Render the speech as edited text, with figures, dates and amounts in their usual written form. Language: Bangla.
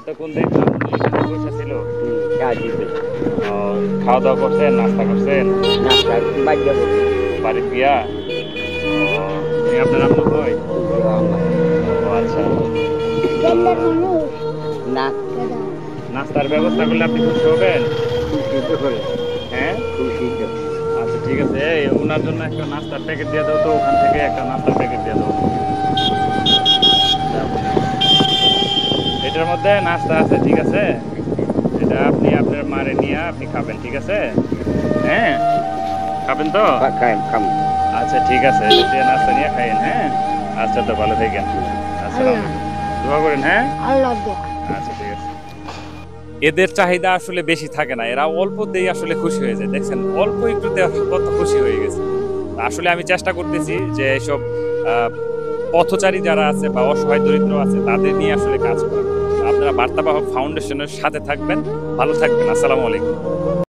কোন দিন বসে ছিল? খাওয়া দাওয়া করছেন, নাস্তা করছেন? বাড়ির বিয়া? আপনার আম্মা কই? আচ্ছা, নাস্তার ব্যবস্থা করলে আপনি খুশি হবেন? হ্যাঁ, আচ্ছা ঠিক আছে। ওনার জন্য একটা নাস্তার প্যাকেট দিয়ে দাও তো, ওখান থেকে একটা নাস্তার প্যাকেট দিয়ে দাও। এটার মধ্যে নাস্তা আছে, ঠিক আছে? এটা আপনি আপনার মারে নিয়ে আপনি খাবেন, ঠিক আছে? হ্যাঁ, খাবেন তো? আচ্ছা ঠিক আছে, নাস্তা নিয়ে খাইন। হ্যাঁ, আচ্ছা, তো ভালো থাকেন। আসসালাম, দোয়া করেন। হ্যাঁ, আচ্ছা ঠিক আছে। এদের চাহিদা আসলে বেশি থাকে না, এরা অল্পতেই আসলে খুশি হয়ে যায়। দেখছেন, অল্প একটুতে কত খুশি হয়ে গেছে। আসলে আমি চেষ্টা করতেছি যে এসব পথচারী যারা আছে বা অসহায় দরিদ্র আছে তাদের নিয়ে আসলে কাজ করা। আপনারা বার্তাবাহক ফাউন্ডেশনের সাথে থাকবেন, ভালো থাকবেন। আসসালামু আলাইকুম।